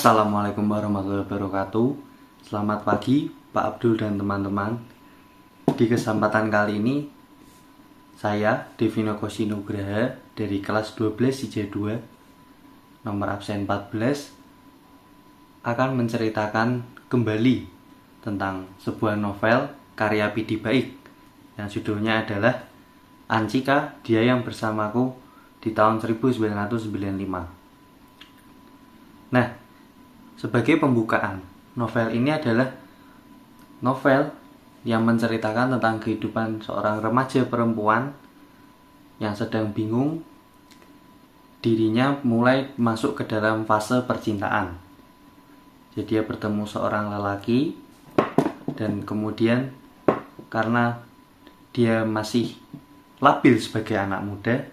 Assalamualaikum warahmatullahi wabarakatuh. Selamat pagi Pak Abdul dan teman-teman. Di kesempatan kali ini saya Devino Koshi Nugraha dari kelas 12 IJ2 nomor absen 14 akan menceritakan kembali tentang sebuah novel karya Pidi Baik yang judulnya adalah Ancika, Dia Yang Bersamaku di tahun 1995. Nah, sebagai pembukaan, novel ini adalah novel yang menceritakan tentang kehidupan seorang remaja perempuan yang sedang bingung dirinya mulai masuk ke dalam fase percintaan. Jadi dia bertemu seorang lelaki dan kemudian karena dia masih labil sebagai anak muda,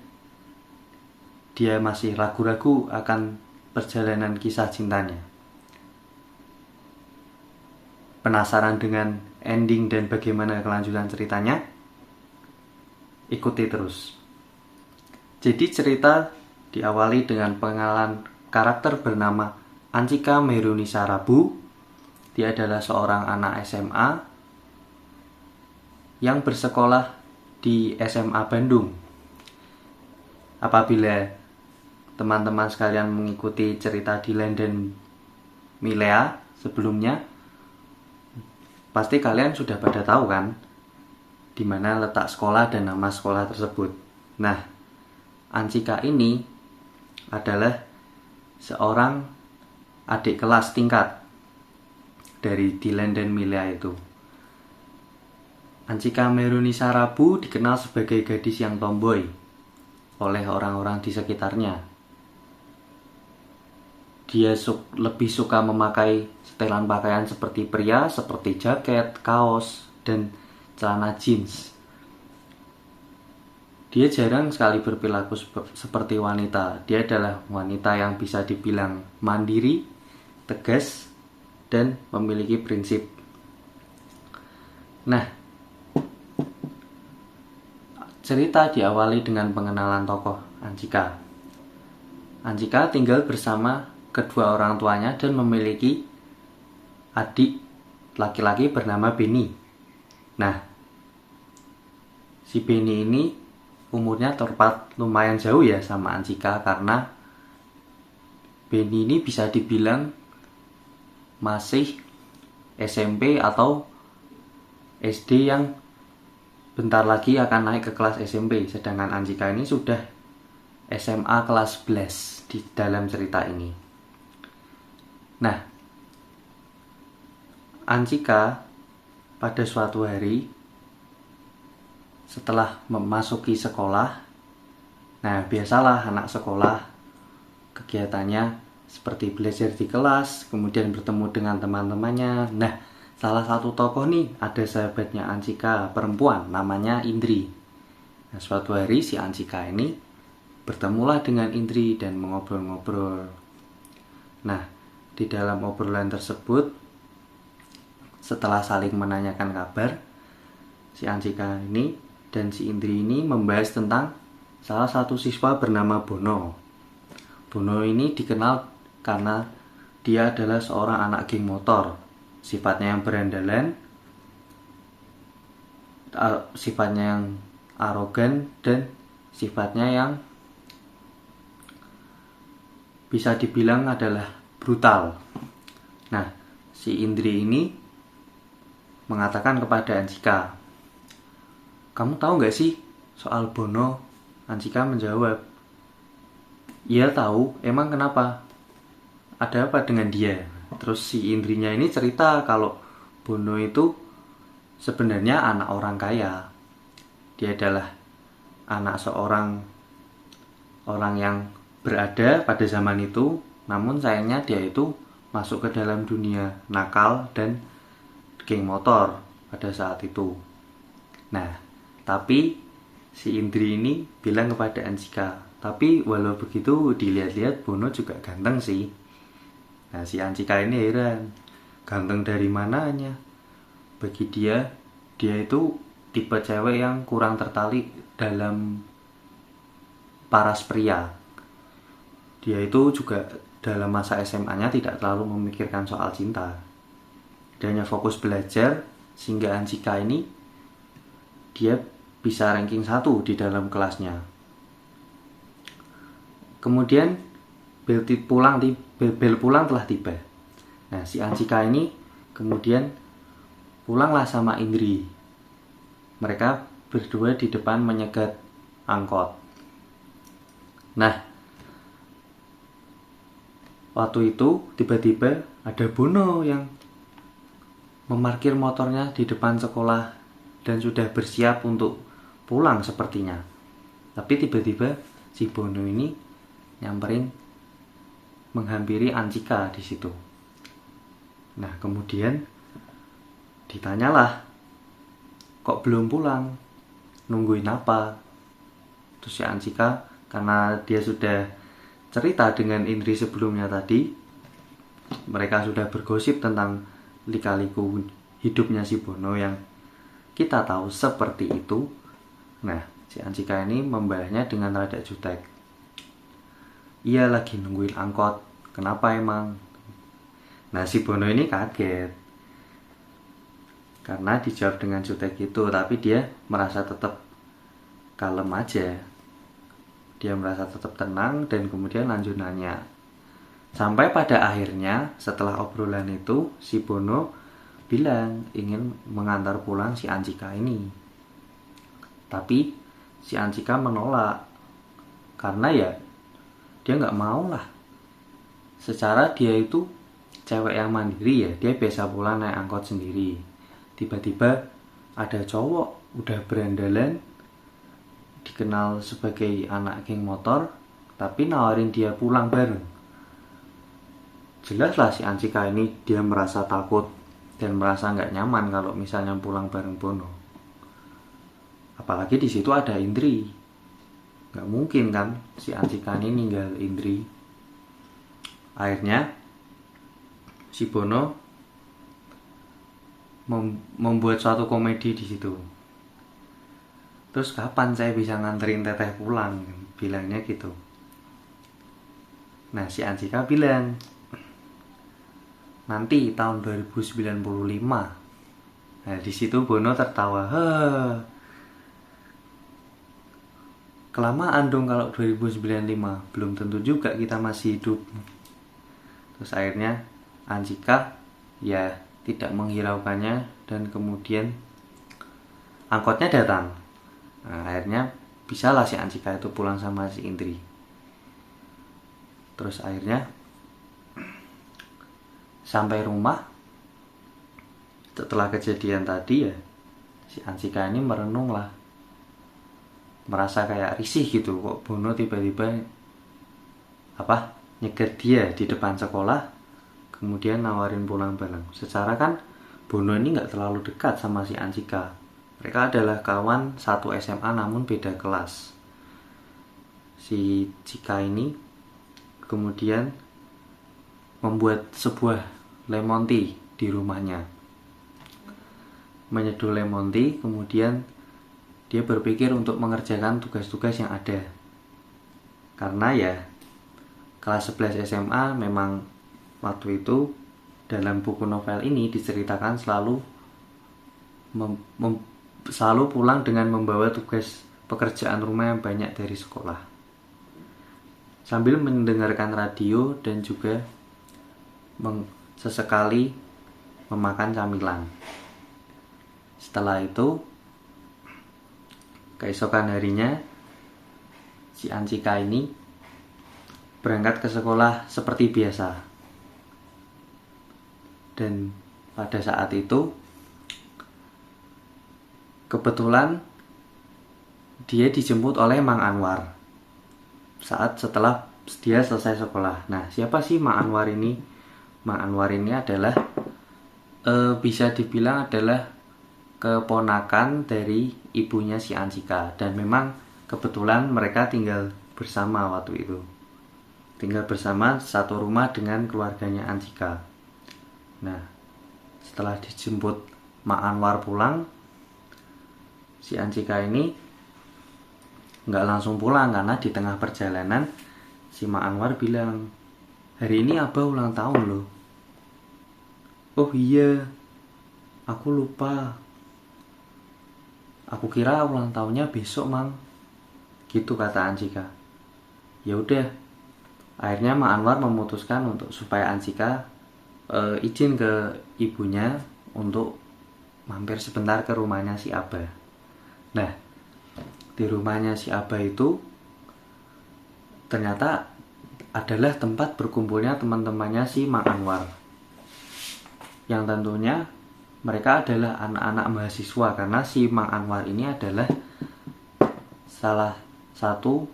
dia masih ragu-ragu akan perjalanan kisah cintanya. Penasaran dengan ending dan bagaimana kelanjutan ceritanya? Ikuti terus. Jadi cerita diawali dengan pengenalan karakter bernama Ancika Meirunisa Rabu. Dia adalah seorang anak SMA yang bersekolah di SMA Bandung. Apabila teman-teman sekalian mengikuti cerita Dylan dan Milea sebelumnya, pasti kalian sudah pada tahu kan di mana letak sekolah dan nama sekolah tersebut. Nah, Ancika ini adalah seorang adik kelas tingkat dari Dylan dan Milea itu. Ancika Meirunisa Rabu dikenal sebagai gadis yang tomboy oleh orang-orang di sekitarnya. Dia lebih suka memakai setelan pakaian seperti pria, seperti jaket, kaos, dan celana jeans. Dia jarang sekali berperilaku seperti wanita. Dia adalah wanita yang bisa dibilang mandiri, tegas, dan memiliki prinsip. Nah, cerita diawali dengan pengenalan tokoh Ancika. Ancika tinggal bersama kedua orang tuanya dan memiliki adik laki-laki bernama Beni. Nah, si Beni ini umurnya terpaut lumayan jauh ya sama Ancika, karena Beni ini bisa dibilang masih SMP atau SD yang bentar lagi akan naik ke kelas SMP, sedangkan Ancika ini sudah SMA kelas 11 di dalam cerita ini. Nah, Ancika pada suatu hari setelah memasuki sekolah, nah biasalah anak sekolah kegiatannya seperti belajar di kelas, kemudian bertemu dengan teman-temannya. Nah, salah satu tokoh nih ada sahabatnya Ancika perempuan namanya Indri. Nah, suatu hari si Ancika ini bertemulah dengan Indri dan mengobrol-ngobrol. Nah, di dalam obrolan tersebut, setelah saling menanyakan kabar, si Ancika ini dan si Indri ini membahas tentang salah satu siswa bernama Bono. Bono ini dikenal karena dia adalah seorang anak geng motor. Sifatnya yang berandalan, sifatnya yang arogan, dan sifatnya yang bisa dibilang adalah brutal. Nah, si Indri ini mengatakan kepada Ancika, "Kamu tahu gak sih soal Bono?" Ancika menjawab, "Iya tahu, emang kenapa? Ada apa dengan dia?" Terus si Indrinya ini cerita kalau Bono itu sebenarnya anak orang kaya. Dia adalah anak seorang orang yang berada pada zaman itu, namun sayangnya dia itu masuk ke dalam dunia nakal dan geng motor pada saat itu. Nah, tapi si Indri ini bilang kepada Ancika, "Tapi walau begitu dilihat-lihat Bono juga ganteng sih." Nah, si Ancika ini heran, ganteng dari mananya? Bagi dia itu tipe cewek yang kurang tertarik dalam paras pria. Dia itu juga dalam masa SMA-nya tidak terlalu memikirkan soal cinta. Dia hanya fokus belajar, sehingga Anjika ini dia bisa ranking 1 di dalam kelasnya. Kemudian bel pulang telah tiba. Nah, si Anjika ini kemudian pulanglah sama Indri. Mereka berdua di depan menyegat angkot. Nah, waktu itu tiba-tiba ada Bono yang memarkir motornya di depan sekolah dan sudah bersiap untuk pulang sepertinya. Tapi tiba-tiba si Bono ini nyamperin, menghampiri Anjika di situ. Nah, kemudian ditanyalah, kok belum pulang? Nungguin apa? Terus si Anjika, karena dia sudah cerita dengan Indri sebelumnya tadi, mereka sudah bergosip tentang lika-liku hidupnya si Bono yang kita tahu seperti itu. Nah, si Anjika ini membalasnya dengan rada jutek. Iya, lagi nungguin angkot. Kenapa emang? Nah, si Bono ini kaget karena dijawab dengan jutek itu, tapi dia merasa tetap kalem aja. Dia merasa tetap tenang dan kemudian lanjut nanya. Sampai pada akhirnya setelah obrolan itu, si Bono bilang ingin mengantar pulang si Anjika ini. Tapi si Anjika menolak karena ya dia nggak mau lah. Secara dia itu cewek yang mandiri ya, dia biasa pulang naik angkot sendiri. Tiba-tiba ada cowok udah berandalan, dikenal sebagai anak geng motor, tapi nawarin dia pulang bareng. Jelaslah si Anjika ini dia merasa takut dan merasa nggak nyaman kalau misalnya pulang bareng Bono. Apalagi di situ ada Indri. Nggak mungkin kan si Anjika ini ninggal Indri. Akhirnya si Bono membuat suatu komedi di situ. Terus kapan saya bisa nganterin teteh pulang? Bilangnya gitu. Nah, si Anjika bilang, nanti tahun 2095. Nah, di situ Bono tertawa. Kelamaan dong kalau 2095. Belum tentu juga kita masih hidup. Terus akhirnya Anjika ya tidak menghiraukannya dan kemudian angkotnya datang. Nah, akhirnya bisalah si Anjika itu pulang sama si Indri. Terus akhirnya sampai rumah, setelah kejadian tadi ya si Anjika ini merenung lah, merasa kayak risih gitu, kok Bono tiba-tiba nyegat dia di depan sekolah, kemudian nawarin pulang bareng. Secara kan Bono ini nggak terlalu dekat sama si Anjika. Mereka adalah kawan satu SMA namun beda kelas. Si Cika ini kemudian membuat sebuah lemon tea di rumahnya. Menyeduh lemon tea, kemudian dia berpikir untuk mengerjakan tugas-tugas yang ada. Karena ya kelas 11 SMA memang waktu itu dalam buku novel ini diceritakan selalu selalu pulang dengan membawa tugas pekerjaan rumah yang banyak dari sekolah, sambil mendengarkan radio dan juga sesekali memakan camilan. Setelah itu, keesokan harinya si Anjika ini berangkat ke sekolah seperti biasa. Dan pada saat itu kebetulan dia dijemput oleh Mang Anwar setelah dia selesai sekolah. Nah, siapa sih Mang Anwar ini? Mang Anwar ini adalah bisa dibilang adalah keponakan dari ibunya si Anjika. Dan memang kebetulan mereka tinggal bersama waktu itu. Tinggal bersama satu rumah dengan keluarganya Anjika. Nah, setelah dijemput Mang Anwar pulang, si Anjika ini nggak langsung pulang karena di tengah perjalanan si Mang Anwar bilang, hari ini Abah ulang tahun loh. Oh iya, aku lupa. Aku kira ulang tahunnya besok, Mang. Gitu kata Anjika. Ya udah, akhirnya Mang Anwar memutuskan untuk supaya Anjika izin ke ibunya untuk mampir sebentar ke rumahnya si Abah. Nah, di rumahnya si Abah itu ternyata adalah tempat berkumpulnya teman-temannya si Mang Anwar. Yang tentunya mereka adalah anak-anak mahasiswa, karena si Mang Anwar ini adalah salah satu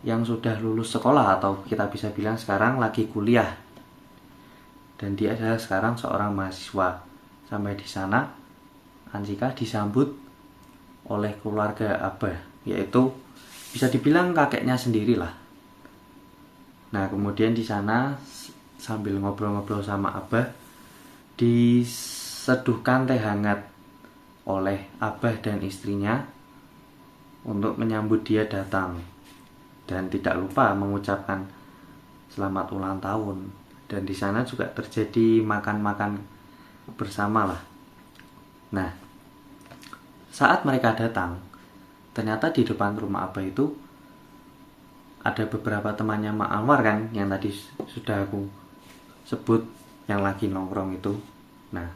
yang sudah lulus sekolah, atau kita bisa bilang sekarang lagi kuliah. Dan dia adalah sekarang seorang mahasiswa. Sampai di sana Anjika disambut oleh keluarga Abah, yaitu bisa dibilang kakeknya sendirilah. Nah, kemudian di sana sambil ngobrol-ngobrol sama Abah, diseduhkan teh hangat oleh Abah dan istrinya untuk menyambut dia datang, dan tidak lupa mengucapkan selamat ulang tahun. Dan di sana juga terjadi makan-makan bersama lah. Nah, saat mereka datang, ternyata di depan rumah Abah itu ada beberapa temannya Mak Anwar kan, yang tadi sudah aku sebut, yang lagi nongkrong itu. Nah,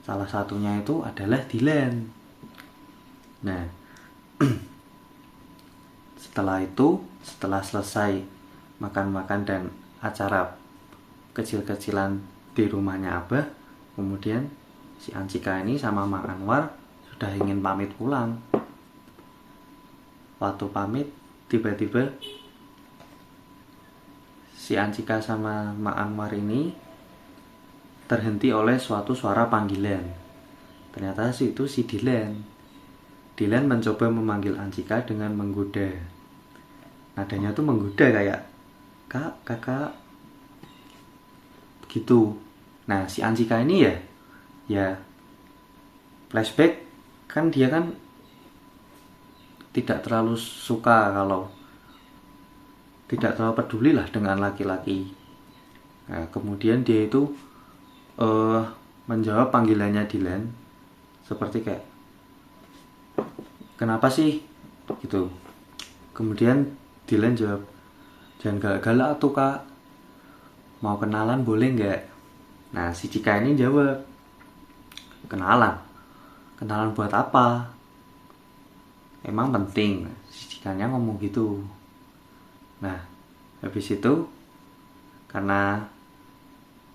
salah satunya itu adalah Dilan. Nah, setelah selesai makan-makan dan acara kecil-kecilan di rumahnya Abah, kemudian si Anjika ini sama Mang Anwar sudah ingin pamit pulang. Waktu pamit, tiba-tiba si Anjika sama Mang Anwar ini terhenti oleh suatu suara panggilan. Ternyata itu si Dilan. Dilan mencoba memanggil Anjika dengan menggoda. Nadanya tuh menggoda kayak, "Kak, kakak." Begitu. Nah, si Anjika ini ya flashback kan, dia kan tidak terlalu suka kalau tidak terlalu peduli lah dengan laki-laki. Nah, kemudian dia itu menjawab panggilannya Dilan seperti kayak, "Kenapa sih?" gitu. Kemudian Dilan jawab, "Jangan galak tuh kak, mau kenalan boleh nggak?" Nah, si Cika ini jawab, "Kenalan? Kenalan buat apa? Emang penting?" Si Cikanya ngomong gitu. Nah, habis itu karena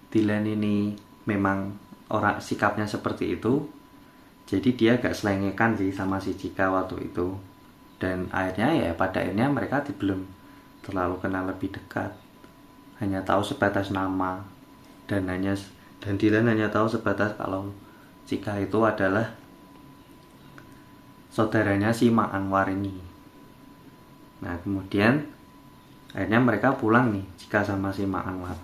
Dilan ini memang orang sikapnya seperti itu, jadi dia agak selengekan sih sama si Cika waktu itu. Dan akhirnya ya pada akhirnya mereka belum terlalu kenal lebih dekat, hanya tahu sebatas nama, dan Dilan hanya tahu sebatas kalau Cika itu adalah saudaranya si Mang Anwar ini. Nah, kemudian akhirnya mereka pulang nih, Cika sama si Mang Anwar.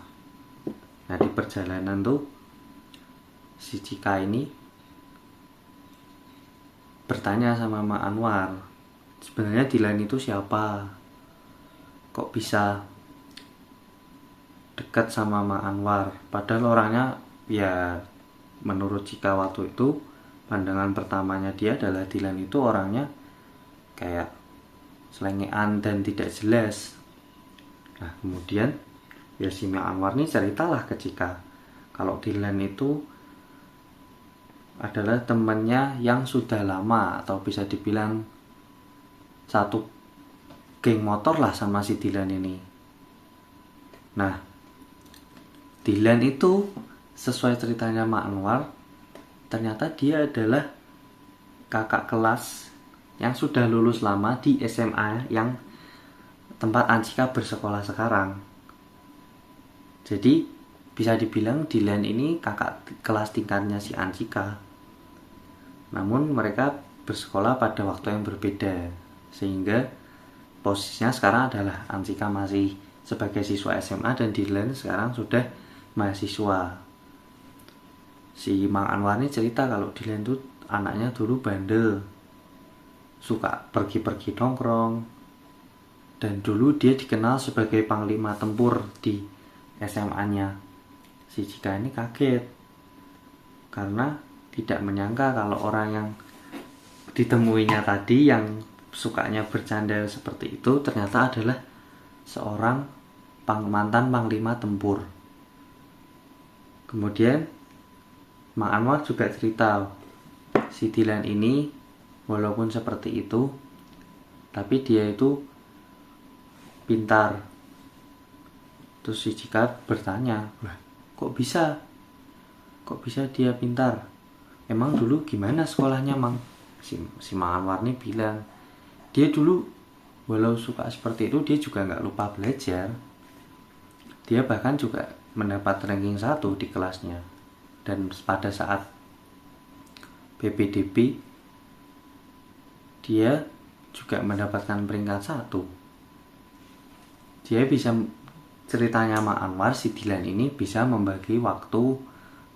Nah, di perjalanan tuh si Cika ini bertanya sama Mang Anwar, sebenarnya Dilan itu siapa? Kok bisa dekat sama Mang Anwar? Padahal orangnya ya menurut Cika waktu itu, pandangan pertamanya dia adalah Dilan itu orangnya kayak selengean dan tidak jelas. Nah, kemudian ya si Mang Anwar ini ceritalah ke Cika kalau Dilan itu adalah temannya yang sudah lama, atau bisa dibilang satu geng motor lah sama si Dilan ini. Nah, Dilan itu sesuai ceritanya Mak Anwar, ternyata dia adalah kakak kelas yang sudah lulus lama di SMA yang tempat Anjika bersekolah sekarang. Jadi bisa dibilang Dilan ini kakak kelas tingkatnya si Anjika. Namun mereka bersekolah pada waktu yang berbeda, sehingga posisinya sekarang adalah Anjika masih sebagai siswa SMA dan Dilan sekarang sudah mahasiswa. Si Mang Anwar ini cerita kalau Dilan itu anaknya dulu bandel, suka pergi-pergi nongkrong, dan dulu dia dikenal sebagai panglima tempur di SMA-nya. Si Jika ini kaget karena tidak menyangka kalau orang yang ditemuinya tadi yang sukanya bercanda seperti itu ternyata adalah seorang mantan panglima tempur. Kemudian Mang Anwar juga cerita, si Dilan ini walaupun seperti itu, tapi dia itu pintar. Terus si Jika bertanya, kok bisa? Kok bisa dia pintar? Emang dulu gimana sekolahnya, Mang? Si Mang Anwar ini bilang, dia dulu walau suka seperti itu, dia juga nggak lupa belajar. Dia bahkan juga mendapat ranking 1 di kelasnya. Dan pada saat PPDB, dia juga mendapatkan peringkat 1. Dia bisa, ceritanya Mang Anwar, si Dilan ini bisa membagi waktu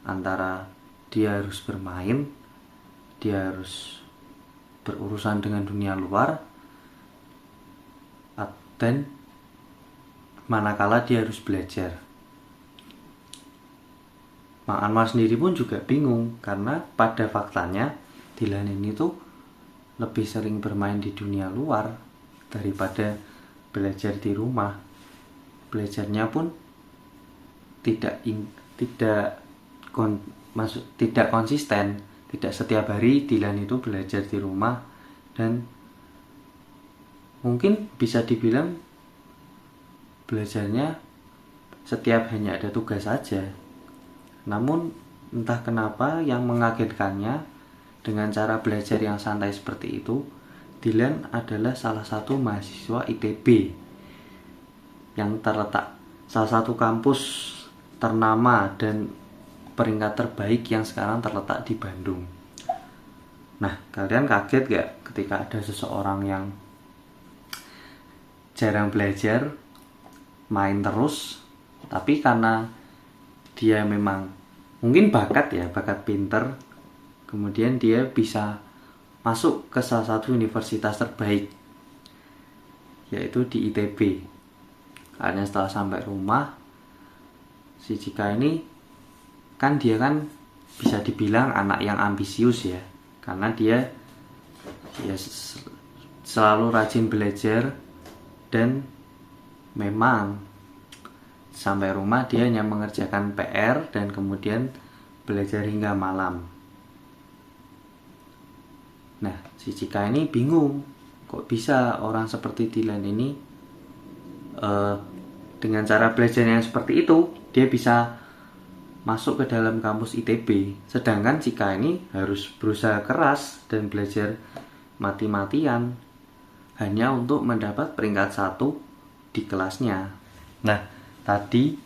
antara dia harus bermain, dia harus berurusan dengan dunia luar, dan manakala dia harus belajar. Mang Anwar sendiri pun juga bingung karena pada faktanya Dilan ini tuh lebih sering bermain di dunia luar daripada belajar di rumah. Belajarnya pun tidak konsisten, tidak setiap hari Dilan itu belajar di rumah, dan mungkin bisa dibilang belajarnya setiap hanya ada tugas saja. Namun entah kenapa yang mengagetkannya, dengan cara belajar yang santai seperti itu, Dilan adalah salah satu mahasiswa ITB yang terletak salah satu kampus ternama dan peringkat terbaik yang sekarang terletak di Bandung. Nah, kalian kaget gak ketika ada seseorang yang jarang belajar, main terus, tapi karena dia memang mungkin bakat pinter, kemudian dia bisa masuk ke salah satu universitas terbaik, yaitu di ITB. Akhirnya setelah sampai rumah, si Jika ini dia kan bisa dibilang anak yang ambisius ya, karena dia selalu rajin belajar, dan memang sampai rumah dia hanya mengerjakan PR dan kemudian belajar hingga malam. Nah, si Jika ini bingung, kok bisa orang seperti Dilan ini dengan cara belajar yang seperti itu dia bisa masuk ke dalam kampus ITB, sedangkan Jika ini harus berusaha keras dan belajar mati-matian hanya untuk mendapat peringkat 1 di kelasnya. Nah, tadi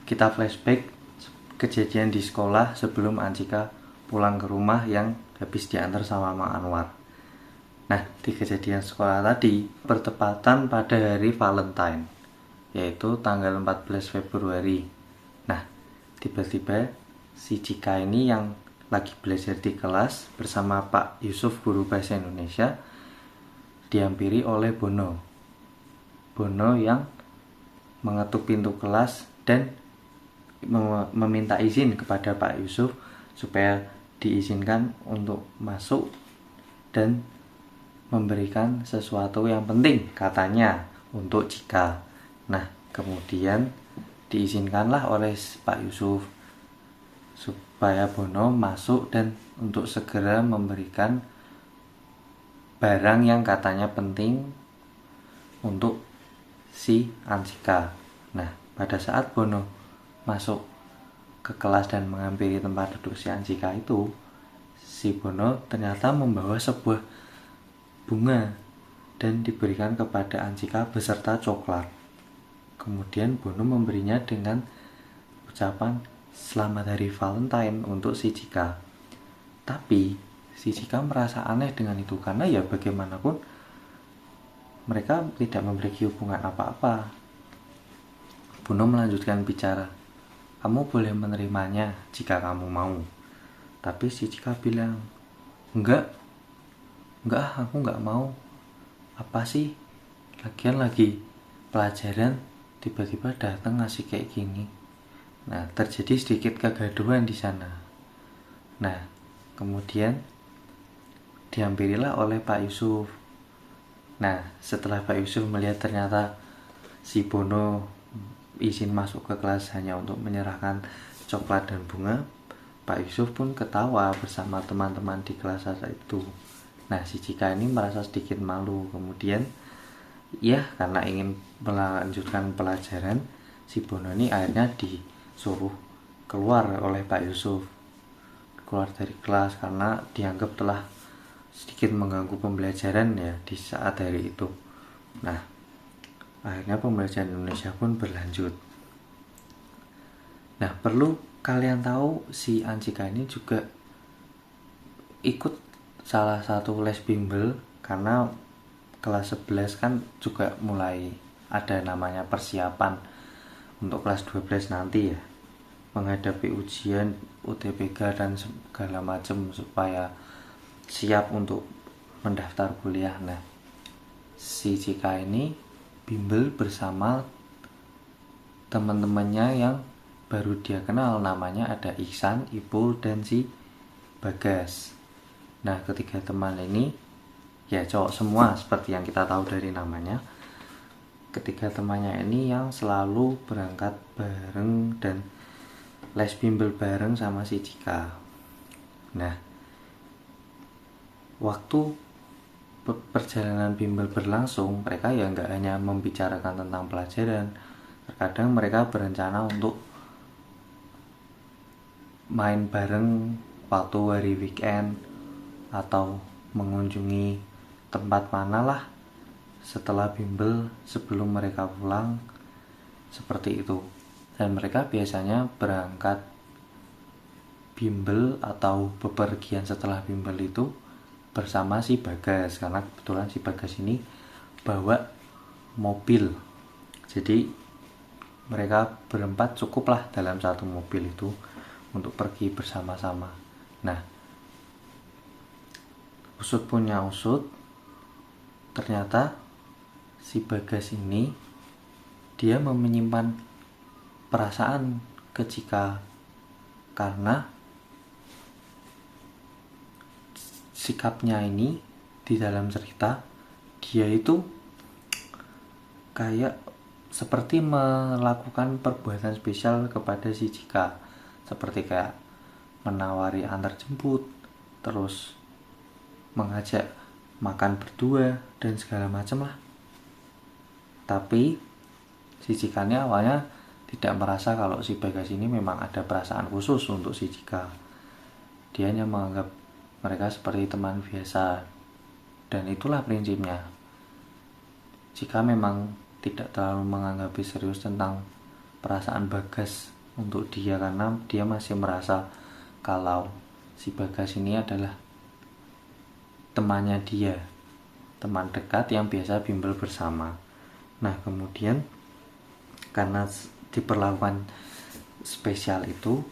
kita flashback kejadian di sekolah sebelum Anjika pulang ke rumah yang habis diantar sama Mang Anwar. Nah, di kejadian sekolah tadi bertepatan pada hari Valentine, yaitu tanggal 14 Februari. Nah, tiba-tiba si Jika ini yang lagi belajar di kelas bersama Pak Yusuf, guru bahasa Indonesia, dihampiri oleh Bono yang mengetuk pintu kelas dan meminta izin kepada Pak Yusuf supaya diizinkan untuk masuk dan memberikan sesuatu yang penting, katanya, untuk Jika. Nah, kemudian diizinkanlah oleh Pak Yusuf supaya Bono masuk dan untuk segera memberikan barang yang katanya penting untuk si Anjika. Nah, pada saat Bono masuk ke kelas dan menghampiri tempat duduk si Anjika itu, si Bono ternyata membawa sebuah bunga dan diberikan kepada Anjika beserta coklat. Kemudian Bono memberinya dengan ucapan selamat hari Valentine untuk si Jika. Tapi si Jika merasa aneh dengan itu karena ya bagaimanapun mereka tidak memiliki hubungan apa-apa. Bono melanjutkan bicara, kamu boleh menerimanya jika kamu mau. Tapi si Jika bilang, enggak, aku enggak mau. Apa sih? Lagian lagi pelajaran tiba-tiba datang ngasih kayak gini. Nah, terjadi sedikit kegaduhan di sana. Nah, kemudian dihampirilah oleh Pak Yusuf. Nah, setelah Pak Yusuf melihat ternyata si Bono izin masuk ke kelas hanya untuk menyerahkan coklat dan bunga, Pak Yusuf pun ketawa bersama teman-teman di kelas saat itu. Nah, si Cika ini merasa sedikit malu. Kemudian, ya karena ingin melanjutkan pelajaran, si Bono ini akhirnya disuruh keluar oleh Pak Yusuf, keluar dari kelas karena dianggap telah sedikit mengganggu pembelajaran ya di saat hari itu. Nah, akhirnya pembelajaran Indonesia pun berlanjut. Nah, perlu kalian tahu si Ancika ini juga ikut salah satu les bimbel karena kelas 11 kan juga mulai ada namanya persiapan untuk kelas 12 nanti ya, menghadapi ujian UTBK dan segala macam supaya siap untuk mendaftar kuliah. Nah, si Cika ini bimbel bersama teman-temannya yang baru dia kenal, namanya ada Iksan, Ipul, dan si Bagas. Nah, ketiga teman ini ya cowok semua seperti yang kita tahu dari namanya. Ketiga temannya ini yang selalu berangkat bareng dan les bimbel bareng sama si Cika. Nah, waktu perjalanan bimbel berlangsung, mereka ya nggak hanya membicarakan tentang pelajaran. Terkadang mereka berencana untuk main bareng waktu hari weekend atau mengunjungi tempat mana lah setelah bimbel sebelum mereka pulang, seperti itu. Dan mereka biasanya berangkat bimbel atau bepergian setelah bimbel itu bersama si Bagas, karena kebetulan si Bagas ini bawa mobil. Jadi mereka berempat cukuplah dalam satu mobil itu untuk pergi bersama-sama. Nah, usut punya usut, ternyata si Bagas ini dia menyimpan perasaan ke Cika karena sikapnya ini di dalam cerita, dia itu kayak seperti melakukan perbuatan spesial kepada si Cika, seperti kayak menawari antar jemput, terus mengajak makan berdua dan segala macam lah. Tapi si Cika ini awalnya tidak merasa kalau si Bagas ini memang ada perasaan khusus untuk si Cika. Dia hanya menganggap mereka seperti teman biasa, dan itulah prinsipnya. Jika memang tidak terlalu menganggap serius tentang perasaan Bagas untuk dia, karena dia masih merasa kalau si Bagas ini adalah temannya dia, teman dekat yang biasa bimbel bersama. Nah, kemudian karena diperlakukan spesial itu,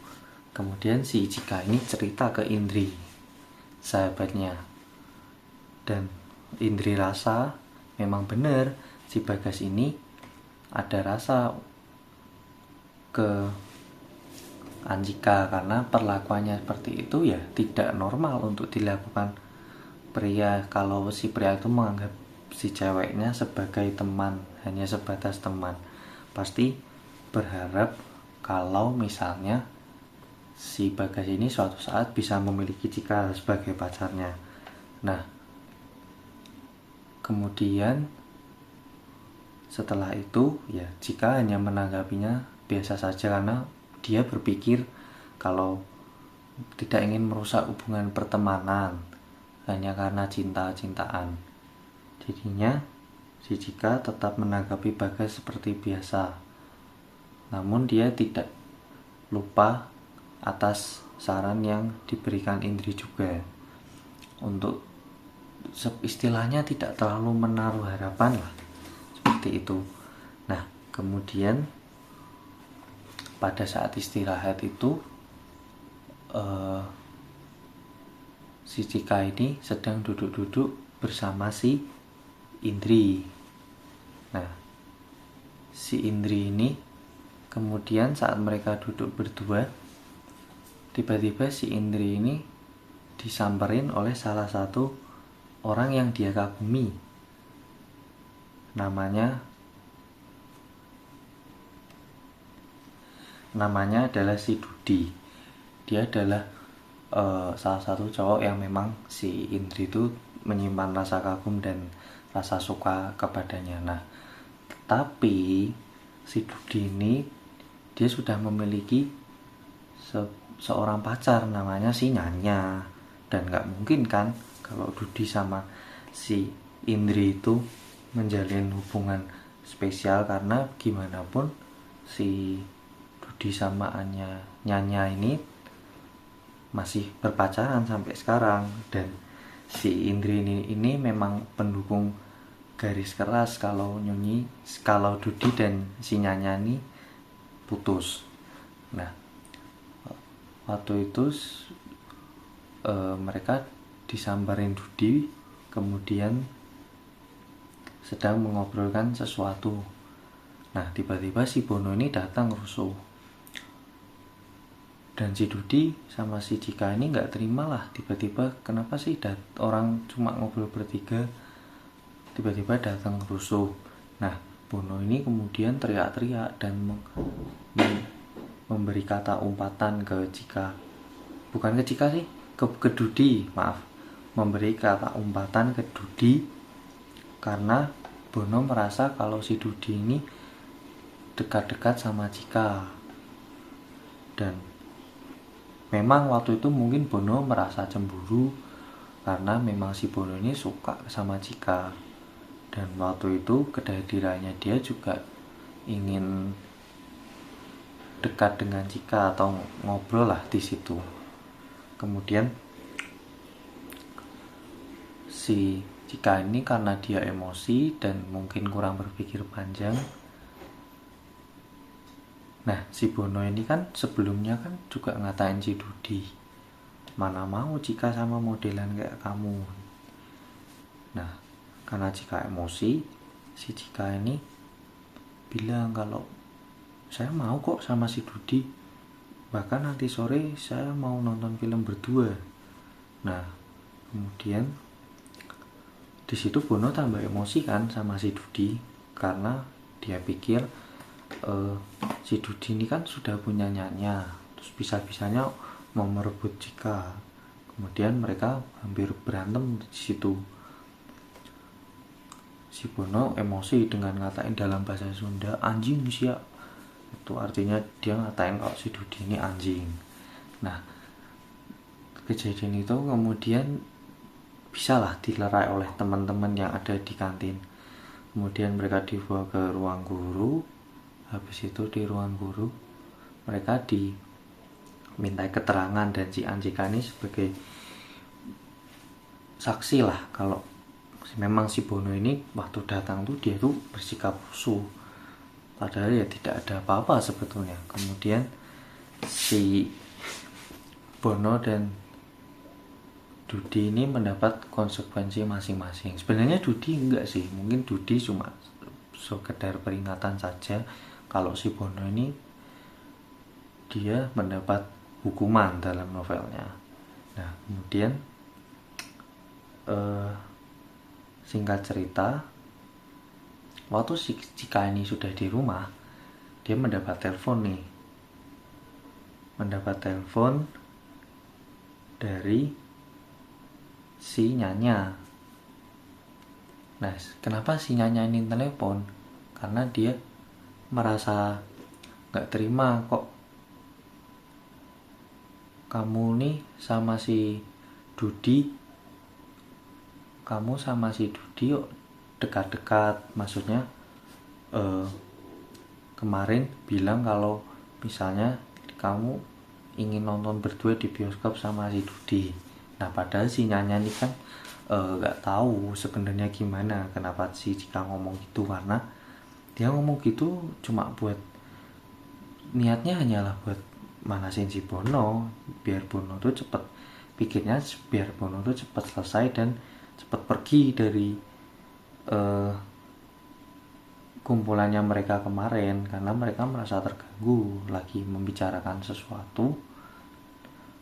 kemudian si Cika ini cerita ke Indri, sahabatnya, dan Indri rasa memang benar si Bagas ini ada rasa ke Ancika, karena perlakuannya seperti itu ya tidak normal untuk dilakukan pria. Kalau si pria itu menganggap si ceweknya sebagai teman, hanya sebatas teman, pasti berharap kalau misalnya si Bagas ini suatu saat bisa memiliki Cika sebagai pacarnya. Nah, kemudian setelah itu ya Cika hanya menanggapinya biasa saja, karena dia berpikir kalau tidak ingin merusak hubungan pertemanan hanya karena cinta-cintaan. Jadinya si Cika tetap menanggapi Bagas seperti biasa, namun dia tidak lupa atas saran yang diberikan Indri juga untuk istilahnya tidak terlalu menaruh harapan lah, seperti itu. Nah, kemudian pada saat istirahat itu si Cika ini sedang duduk-duduk bersama si Indri. Nah, si Indri ini kemudian saat mereka duduk berdua, tiba-tiba si Indri ini disamperin oleh salah satu orang yang dia kagumi. Namanya adalah si Dudi. Dia adalah salah satu cowok yang memang si Indri itu menyimpan rasa kagum dan rasa suka kepadanya. Nah, tapi si Dudi ini dia sudah memiliki seorang pacar namanya si Nyanya, dan nggak mungkin kan kalau Dudi sama si Indri itu menjalin hubungan spesial, karena gimana pun si Dudi sama Nyanya ini masih berpacaran sampai sekarang. Dan si Indri ini memang pendukung garis keras kalau Dudi dan si Nyanya ini putus. Nah, waktu itu mereka disamperin Dudi, kemudian sedang mengobrolkan sesuatu. Nah, tiba-tiba si Bono ini datang rusuh, dan si Dudi sama si Cika ini nggak terima lah, tiba-tiba kenapa sih orang cuma ngobrol bertiga tiba-tiba datang rusuh. Nah, Bono ini kemudian teriak-teriak dan memberi kata umpatan ke Cika, bukan ke Cika sih, ke Dudi, maaf, memberi kata umpatan ke Dudi karena Bono merasa kalau si Dudi ini dekat-dekat sama Cika. Dan memang waktu itu mungkin Bono merasa cemburu karena memang si Bono ini suka sama Cika, dan waktu itu kehadirannya dia juga ingin dekat dengan Cika atau ngobrol lah di situ. Kemudian si Cika ini karena dia emosi dan mungkin kurang berpikir panjang. Nah, si Bono ini kan sebelumnya kan juga ngatain si Dudi, mana mau Cika sama modelan kayak kamu. Nah, karena Cika emosi, si Cika ini bilang kalau saya mau kok sama si Dudi, bahkan nanti sore saya mau nonton film berdua. Nah, kemudian di situ Bono tambah emosi kan sama si Dudi, karena dia pikir si Dudi ini kan sudah punya Nyanya, terus bisa-bisanya mau merebut Cika. Kemudian mereka hampir berantem di situ. Si Bono emosi dengan ngatain dalam bahasa Sunda, anjing sia. Itu artinya dia ngatain kalau si Dudi ini anjing. Nah, kejadian itu kemudian bisalah dilerai oleh teman-teman yang ada di kantin. Kemudian mereka dibawa ke ruang guru. Habis itu di ruang guru mereka dimintai keterangan, dan si Anjika ini sebagai saksi lah kalau memang si Bono ini waktu datang tuh dia tuh bersikap rusuh, padahal ya tidak ada apa-apa sebetulnya. Kemudian si Bono dan Dudi ini mendapat konsekuensi masing-masing. Sebenarnya Dudi enggak sih, mungkin Dudi cuma sekedar peringatan saja. Kalau si Bono ini dia mendapat hukuman dalam novelnya. Nah, kemudian singkat cerita, waktu si Cika ini sudah di rumah, dia mendapat telepon dari si Nyanya. Nah, kenapa si Nyanya ini telepon? Karena dia merasa gak terima, kok kamu nih sama si Dudi, yuk dekat-dekat. Maksudnya kemarin bilang kalau misalnya kamu ingin nonton berdua di bioskop sama si Dudi. Nah, padahal si Nyanya ini kan gak tahu sebenarnya gimana kenapa si Cika ngomong gitu, karena dia ngomong gitu cuma buat niatnya hanyalah buat manasin si Bono, biar Bono tuh cepet pikirnya, biar Bono tuh cepet selesai dan cepet pergi dari kumpulannya mereka kemarin, karena mereka merasa terganggu lagi membicarakan sesuatu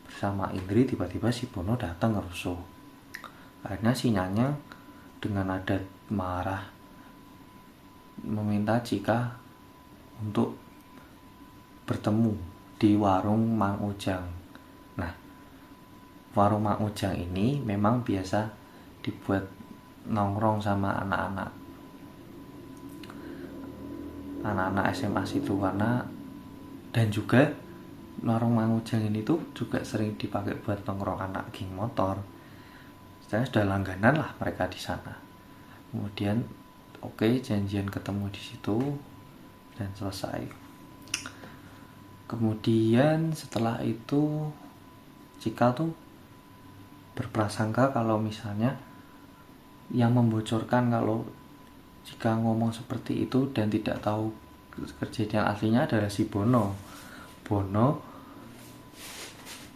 bersama Indri. Tiba-tiba si Bono datang ngerusuh. Akhirnya si Nyanya dengan nada marah meminta Cika untuk bertemu di warung Mang Ujang. Nah, warung Mang Ujang ini memang biasa dibuat nongkrong sama anak-anak SMA situ, karena dan juga warung Mang Ujang ini tuh juga sering dipakai buat nongkrong anak geng motor. Saya sudah langganan lah mereka di sana. Kemudian janjian ketemu di situ dan selesai. Kemudian setelah itu Cika tuh berprasangka kalau misalnya yang membocorkan kalau Cika ngomong seperti itu dan tidak tahu kejadian aslinya adalah si Bono. Bono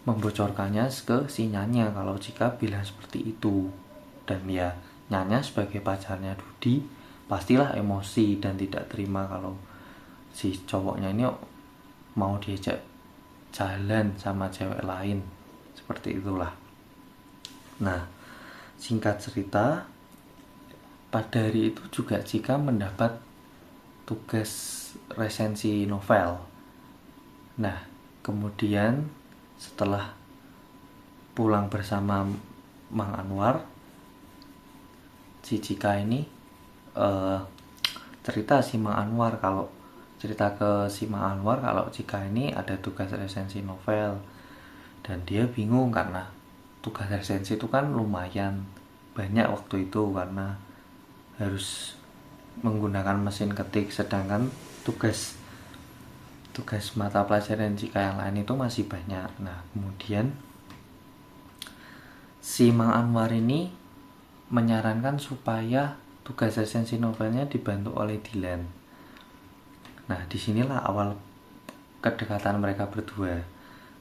membocorkannya ke si Nyanya kalau Cika bilang seperti itu. Dan ya, Nyanya sebagai pacarnya Dudi pastilah emosi dan tidak terima kalau si cowoknya ini mau diajak jalan sama cewek lain. Seperti itulah. Nah, singkat cerita, pada hari itu juga Cika mendapat tugas resensi novel. Nah, kemudian setelah pulang bersama Mang Anwar, si Cika ini cerita ke si Mang Anwar kalau Cika ini ada tugas resensi novel. Dan dia bingung karena tugas resensi itu kan lumayan banyak waktu itu karena harus menggunakan mesin ketik, sedangkan tugas mata pelajaran Cika yang lain itu masih banyak. Nah, kemudian si Mang Anwar ini menyarankan supaya tugas resensi novelnya dibantu oleh Dilan. Nah, disinilah awal kedekatan mereka berdua.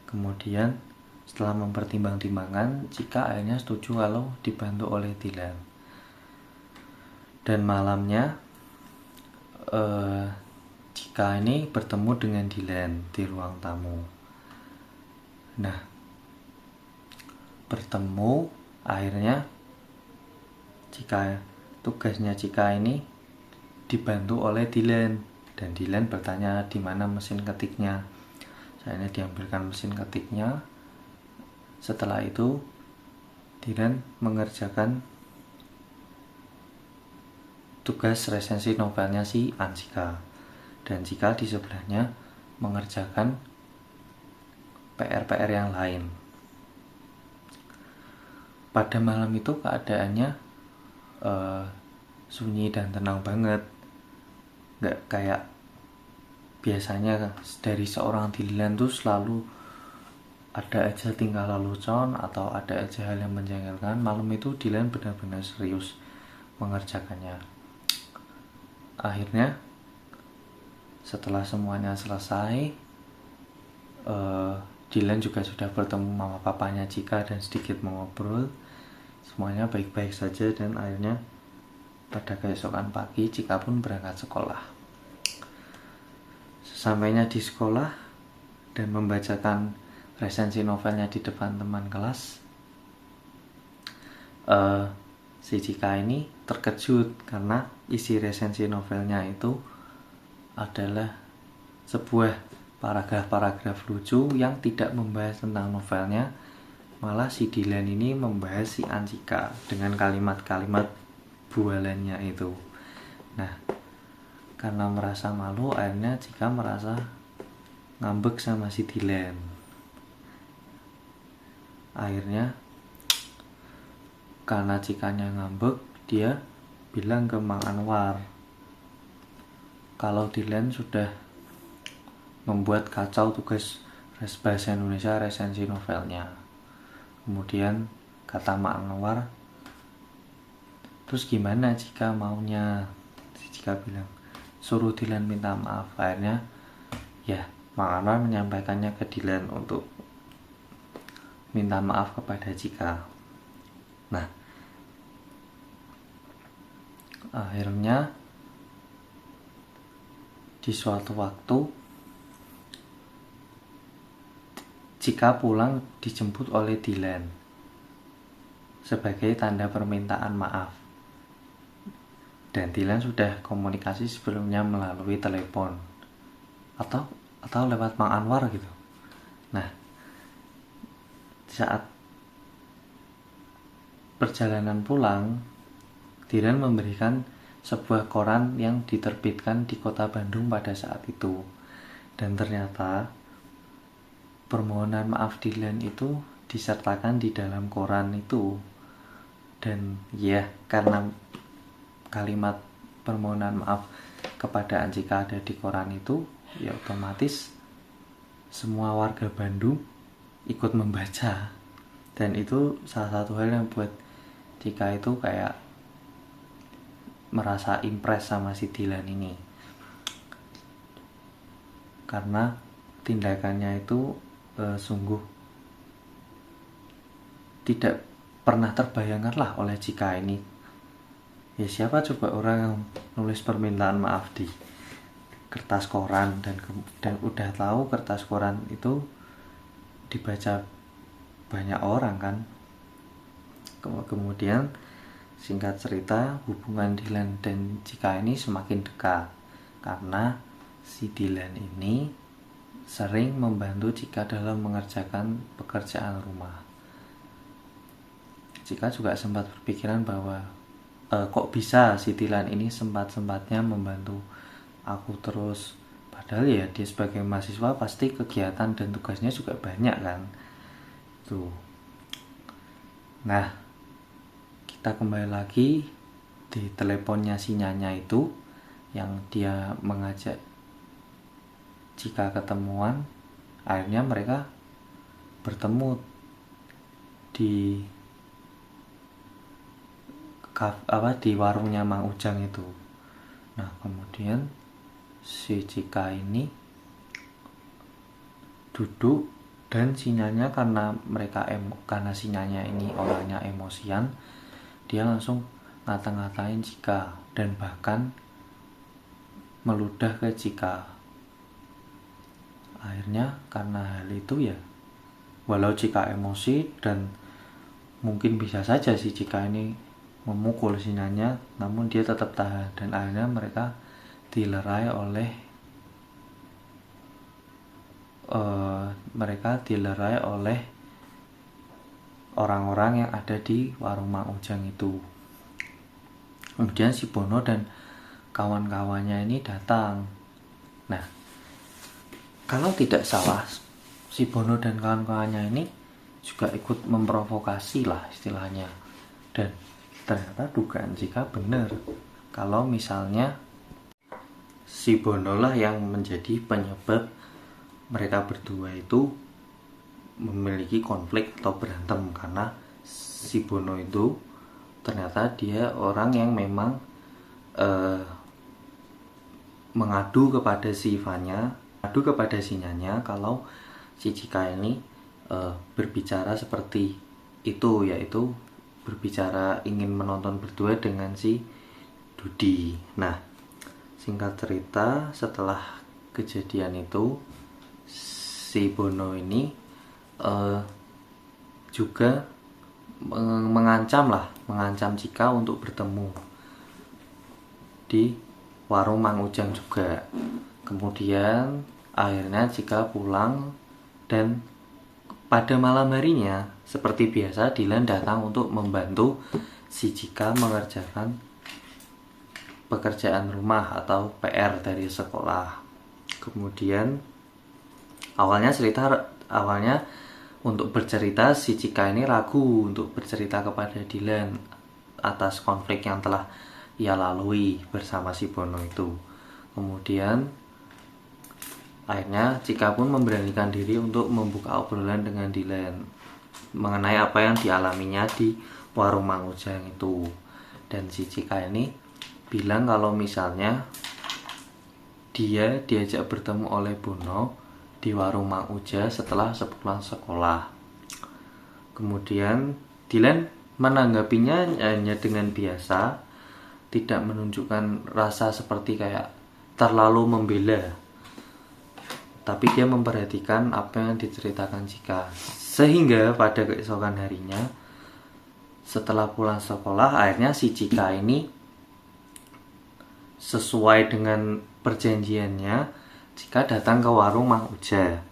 Kemudian setelah mempertimbang-timbangkan, Cika akhirnya setuju kalau dibantu oleh Dilan. Dan malamnya Cika ini bertemu dengan Dilan di ruang tamu. Nah, bertemu, akhirnya tugasnya Cika ini dibantu oleh Dilan. Dan Dilan bertanya di mana mesin ketiknya. Akhirnya diambilkan mesin ketiknya. Setelah itu Dilan mengerjakan tugas resensi novelnya si Ansika. Dan Cika di sebelahnya mengerjakan PR-PR yang lain. Pada malam itu keadaannya sunyi dan tenang banget. Gak kayak biasanya dari seorang Dilan tuh selalu ada aja tingkah lelucon atau ada aja hal yang menjengkelkan. Malam itu Dilan benar-benar serius mengerjakannya. Akhirnya setelah semuanya selesai, Dilan juga sudah bertemu mama papanya Cika dan sedikit mengobrol. Semuanya baik-baik saja dan akhirnya pada keesokan pagi Cika pun berangkat sekolah. Sesampainya di sekolah dan membacakan resensi novelnya di depan teman kelas, si Cika ini terkejut karena isi resensi novelnya itu adalah sebuah paragraf-paragraf lucu yang tidak membahas tentang novelnya. Malah si Dilan ini membahas si Ansika dengan kalimat-kalimat bualannya itu. Nah, karena merasa malu, akhirnya Cika merasa ngambek sama si Dilan. Akhirnya karena Cikanya ngambek, dia bilang ke Mang Anwar kalau Dilan sudah membuat kacau tugas bahasa Indonesia resensi novelnya. Kemudian kata Mang Anwar, terus gimana Cika maunya? Cika bilang, suruh Dilan minta maaf. Akhirnya ya Mang Anwar menyampaikannya ke Dilan untuk minta maaf kepada Cika. Nah, akhirnya di suatu waktu Cika pulang dijemput oleh Dylan sebagai tanda permintaan maaf. Dan Dylan sudah komunikasi sebelumnya melalui telepon atau lewat Mang Anwar gitu. Nah, saat perjalanan pulang, Dylan memberikan sebuah koran yang diterbitkan di kota Bandung pada saat itu. Dan ternyata permohonan maaf Dylan itu disertakan di dalam koran itu. Dan ya, karena kalimat permohonan maaf kepada Anjika ada di koran itu, ya otomatis semua warga Bandung ikut membaca. Dan itu salah satu hal yang buat Cika itu kayak merasa impress sama si Dylan ini, karena tindakannya itu sungguh tidak pernah terbayangkan lah oleh Cika ini. Ya siapa coba orang yang nulis permintaan maaf di kertas koran dan udah tahu kertas koran itu dibaca banyak orang kan. Kemudian singkat cerita, hubungan Dylan dan Cika ini semakin dekat karena si Dylan ini sering membantu Cika dalam mengerjakan pekerjaan rumah. Cika juga sempat berpikiran bahwa kok bisa si Dylan ini sempat-sempatnya membantu aku terus, padahal ya dia sebagai mahasiswa pasti kegiatan dan tugasnya juga banyak kan tuh. Nah, kita kembali lagi di teleponnya si Nyanya itu yang dia mengajak Cika ketemuan. Akhirnya mereka bertemu di di warungnya Mang Ujang itu. Nah, kemudian si Cika ini duduk dan si Nyanya karena si Nyanya ini orangnya emosian, dia langsung ngata-ngatain Cika dan bahkan meludah ke Cika. Akhirnya karena hal itu ya, walau Cika emosi dan mungkin bisa saja si Cika ini memukul si Nyanya, namun dia tetap tahan dan akhirnya mereka dilerai oleh orang-orang yang ada di warung Mang Ujang itu. Kemudian si Bono dan kawan-kawannya ini datang. Nah, kalau tidak salah, si Bono dan kawan-kawannya ini juga ikut memprovokasi lah istilahnya. Dan ternyata dugaan Cika benar, kalau misalnya si Bono lah yang menjadi penyebab mereka berdua itu memiliki konflik atau berantem, karena si Bono itu ternyata dia orang yang memang mengadu kepada si Nyanya kalau si Cika ini berbicara seperti itu, yaitu berbicara ingin menonton berdua dengan si Dudi. Nah, singkat cerita, setelah kejadian itu si Bono ini juga mengancam Cika untuk bertemu di warung Mang Ujang juga. Kemudian akhirnya Cika pulang dan pada malam harinya seperti biasa Dylan datang untuk membantu si Cika mengerjakan pekerjaan rumah atau PR dari sekolah. Kemudian awalnya untuk bercerita, si Cika ini ragu untuk bercerita kepada Dylan atas konflik yang telah ia lalui bersama si Bono itu. Kemudian akhirnya Cika pun memberanikan diri untuk membuka obrolan dengan Dylan mengenai apa yang dialaminya di warung Mang Ujang itu. Dan si Cika ini bilang kalau misalnya dia diajak bertemu oleh Bono di warung Mang Ujang setelah sepulang sekolah. Kemudian Dylan menanggapinya hanya dengan biasa, tidak menunjukkan rasa seperti kayak terlalu membela, tapi dia memperhatikan apa yang diceritakan Cika. Sehingga pada keesokan harinya, setelah pulang sekolah, akhirnya si Cika ini sesuai dengan perjanjiannya, Cika datang ke warung Mang Uja.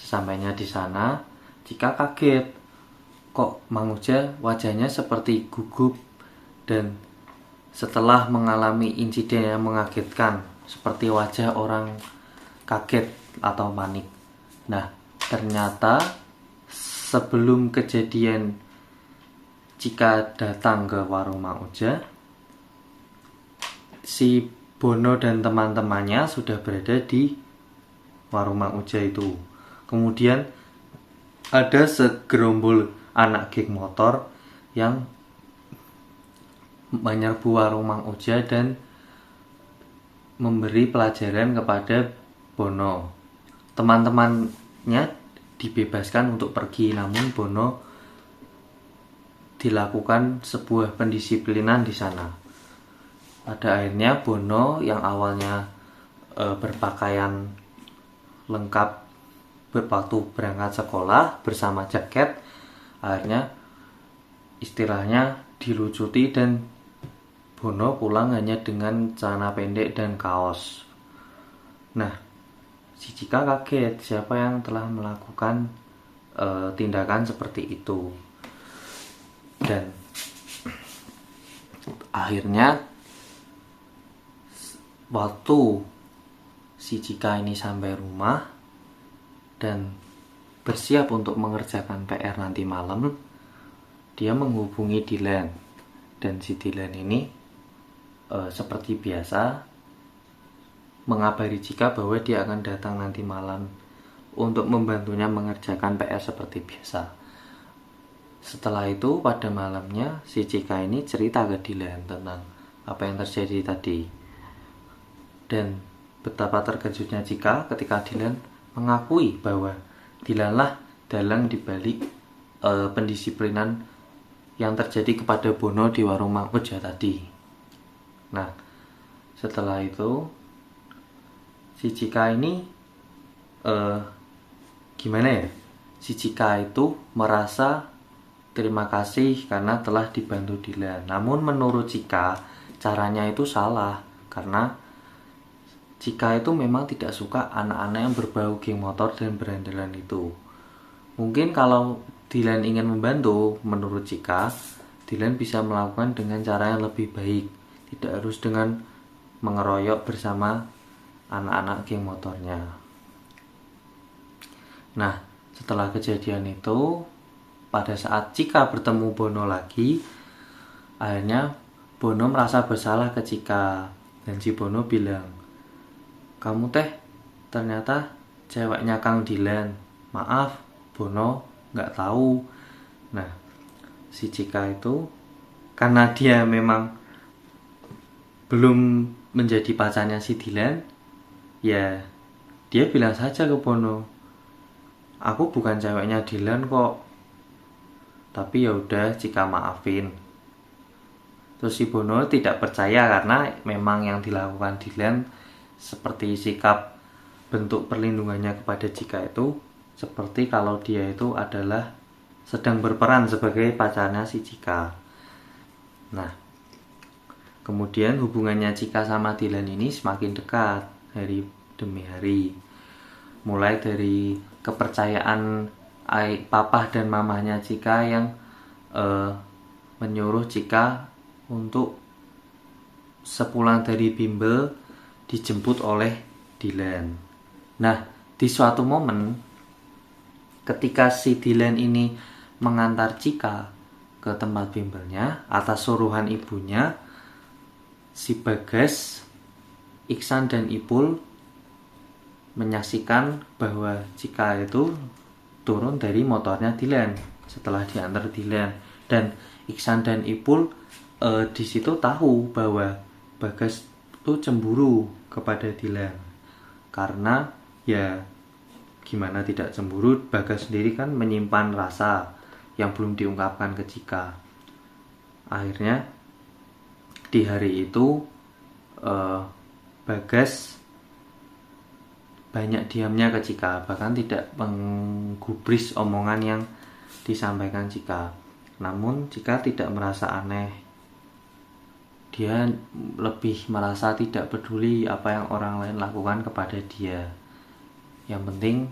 Sesampainya di sana, Cika kaget, kok Mang Uja wajahnya seperti gugup, dan setelah mengalami insiden yang mengagetkan, seperti wajah orang kaget atau panik. Nah, ternyata sebelum kejadian Cika datang ke warung Mang Uja, si Bono dan teman-temannya sudah berada di warung Mang Uja itu. Kemudian ada segerombol anak geng motor yang menyerbu warung Mang Uja dan memberi pelajaran kepada Bono. Teman-temannya dibebaskan untuk pergi, namun Bono dilakukan sebuah pendisiplinan di sana. Pada akhirnya Bono yang awalnya berpakaian lengkap waktu berangkat sekolah bersama jaket, akhirnya istilahnya dilucuti dan Bono pulang hanya dengan celana pendek dan kaos. Nah, si Cika kaget siapa yang telah melakukan tindakan seperti itu. Dan akhirnya waktu si Cika ini sampai rumah dan bersiap untuk mengerjakan PR nanti malam, dia menghubungi Dilan. Dan si Dilan ini seperti biasa mengabari Cika bahwa dia akan datang nanti malam untuk membantunya mengerjakan PR seperti biasa. Setelah itu pada malamnya si Cika ini cerita ke Dilan tentang apa yang terjadi tadi. Dan betapa terkejutnya Cika ketika Dilan mengakui bahwa Dilanlah dalang dibalik pendisiplinan yang terjadi kepada Bono di warung Mang Uja tadi. Nah, setelah itu si Cika ini gimana ya? Si Cika itu merasa terima kasih karena telah dibantu Dilan. Namun menurut Cika, caranya itu salah. Karena Cika itu memang tidak suka anak-anak yang berbau geng motor dan berandalan itu. Mungkin kalau Dilan ingin membantu, menurut Cika, Dilan bisa melakukan dengan cara yang lebih baik. Tidak harus dengan mengeroyok bersama anak-anak geng motornya. Nah, setelah kejadian itu, pada saat Cika bertemu Bono lagi, akhirnya Bono merasa bersalah ke Cika. Dan si Bono bilang, "Kamu teh ternyata ceweknya Kang Dilan. Maaf, Bono nggak tahu." Nah, si Cika itu karena dia memang belum menjadi pacarnya si Dilan, ya dia bilang saja ke Bono, "Aku bukan ceweknya Dilan kok. Tapi ya udah, Cika maafin." Terus si Bono tidak percaya karena memang yang dilakukan Dilan seperti sikap bentuk perlindungannya kepada Cika itu seperti kalau dia itu adalah sedang berperan sebagai pacarnya si Cika. Nah, kemudian hubungannya Cika sama Dilan ini semakin dekat hari demi hari. Mulai dari kepercayaan papa dan mamanya Cika yang menyuruh Cika untuk sepulang dari bimbel dijemput oleh Dilan. Nah, di suatu momen ketika si Dilan ini mengantar Cika ke tempat bimbelnya atas suruhan ibunya, si Bagas, Iksan dan Ipul menyaksikan bahwa Cika itu turun dari motornya Dilan setelah diantar Dilan. Dan Iksan dan Ipul di situ tahu bahwa Bagas itu cemburu kepada Dilan. Karena ya gimana tidak cemburu, Bagas sendiri kan menyimpan rasa yang belum diungkapkan ke Cika. Akhirnya di hari itu Bagas banyak diamnya ke Cika, bahkan tidak menggubris omongan yang disampaikan Cika. Namun Cika tidak merasa aneh. Dia lebih merasa tidak peduli apa yang orang lain lakukan kepada dia. Yang penting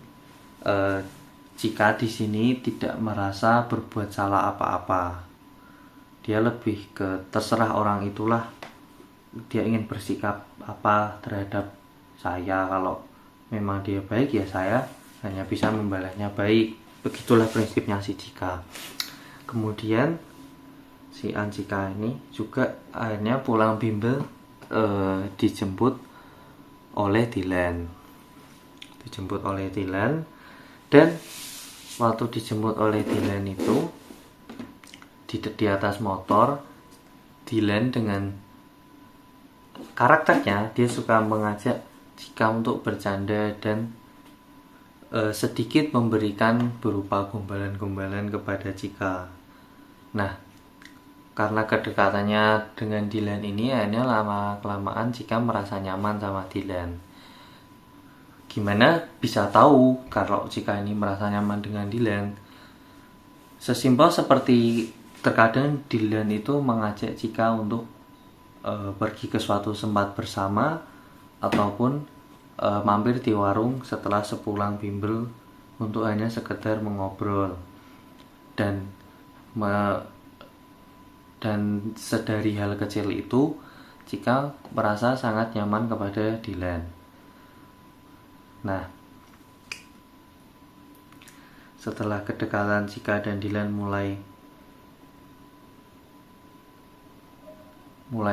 Cika di sini tidak merasa berbuat salah apa-apa. Dia lebih ke terserah orang itulah dia ingin bersikap apa terhadap saya. Kalau memang dia baik ya saya hanya bisa membalasnya baik. Begitulah prinsipnya si Cika. Kemudian si Anjika ini juga akhirnya pulang bimbel dijemput oleh Dylan. Dan waktu dijemput oleh Dylan itu di atas motor, Dylan dengan karakternya dia suka mengajak Cika untuk bercanda dan sedikit memberikan berupa gombalan-gombalan kepada Cika. Nah, karena kedekatannya dengan Dylan ini akhirnya lama-kelamaan Cika merasa nyaman sama Dylan. Gimana bisa tahu kalau Cika ini merasa nyaman dengan Dylan? Sesimpel seperti terkadang Dylan itu mengajak Cika untuk pergi ke suatu tempat bersama ataupun mampir di warung setelah sepulang bimbel untuk hanya sekedar mengobrol dan sedari hal kecil itu Cika merasa sangat nyaman kepada Dylan. Nah, setelah kedekatan Cika dan Dylan mulai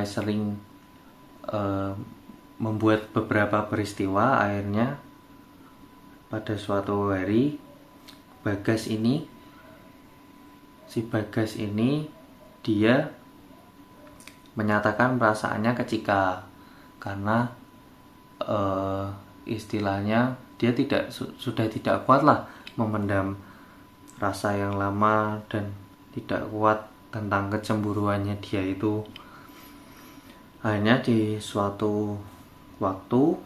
sering membuat beberapa peristiwa, akhirnya pada suatu hari si Bagas ini dia menyatakan perasaannya ke Cika karena istilahnya dia sudah tidak kuat lah memendam rasa yang lama dan tidak kuat tentang kecemburuannya dia itu. Akhirnya di suatu waktu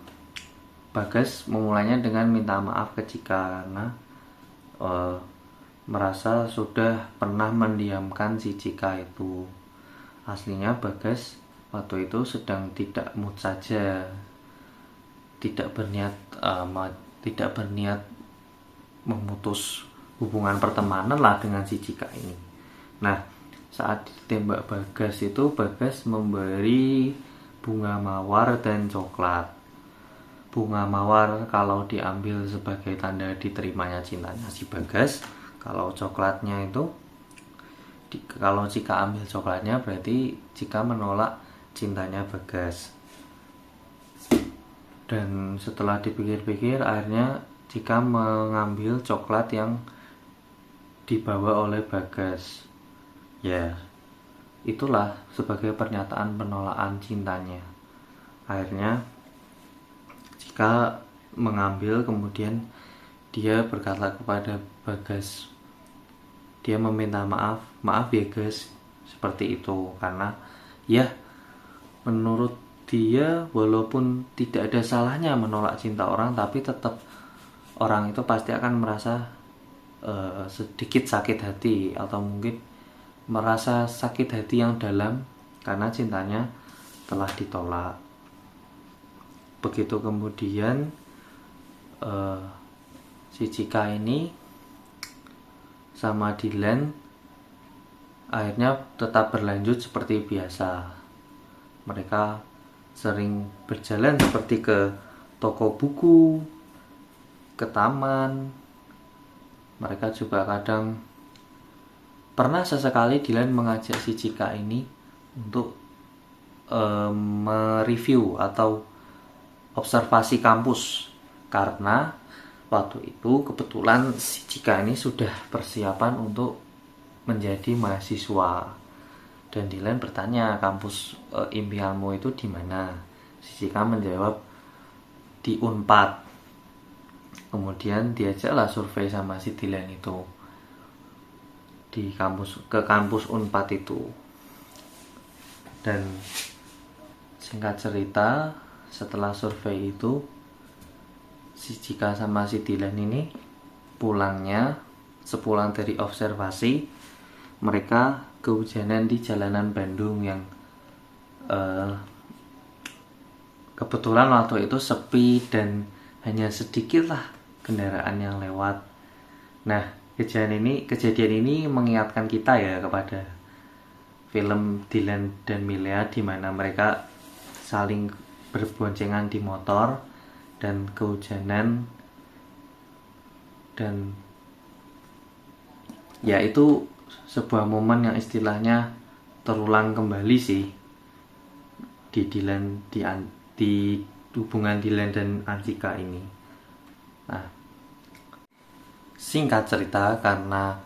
Bagas memulainya dengan minta maaf ke Cika karena merasa sudah pernah mendiamkan si Cika itu. Aslinya Bagas waktu itu sedang tidak mood saja, tidak berniat memutus hubungan pertemanan lah dengan si Cika ini. Nah, saat ditembak Bagas itu Bagas memberi bunga mawar dan coklat. Bunga mawar kalau diambil sebagai tanda diterimanya cintanya si Bagas. Kalau coklatnya itu kalau Cika ambil coklatnya berarti Cika menolak cintanya Bagas. Dan setelah dipikir-pikir akhirnya Cika mengambil coklat yang dibawa oleh Bagas. Ya, itulah sebagai pernyataan penolakan cintanya. Akhirnya Cika mengambil, kemudian dia berkata kepada Bagas, dia meminta maaf ya guys, seperti itu. Karena ya menurut dia walaupun tidak ada salahnya menolak cinta orang, tapi tetap orang itu pasti akan merasa sedikit sakit hati atau mungkin merasa sakit hati yang dalam karena cintanya telah ditolak. Begitu kemudian si Cika ini sama Dylan akhirnya tetap berlanjut seperti biasa. Mereka sering berjalan seperti ke toko buku, ke taman. Mereka juga kadang pernah sesekali Dylan mengajak si Cika ini untuk mereview atau observasi kampus, karena waktu itu kebetulan si Cika ini sudah persiapan untuk menjadi mahasiswa. Dan Dylan bertanya, kampus impianmu itu di mana? Si Cika menjawab di Unpad. Kemudian diajaklah survei sama si Dylan itu ke kampus Unpad itu. Dan singkat cerita, setelah survei itu si Cika sama si Dilan ini sepulang dari observasi, mereka kehujanan di jalanan Bandung yang kebetulan waktu itu sepi dan hanya sedikit lah kendaraan yang lewat. Nah, kejadian ini mengingatkan kita ya kepada film Dilan dan Milea, di mana mereka saling berboncengan di motor dan kehujanan, dan ya itu sebuah momen yang istilahnya terulang kembali sih di hubungan Dilan dan Antika ini. Nah, singkat cerita, karena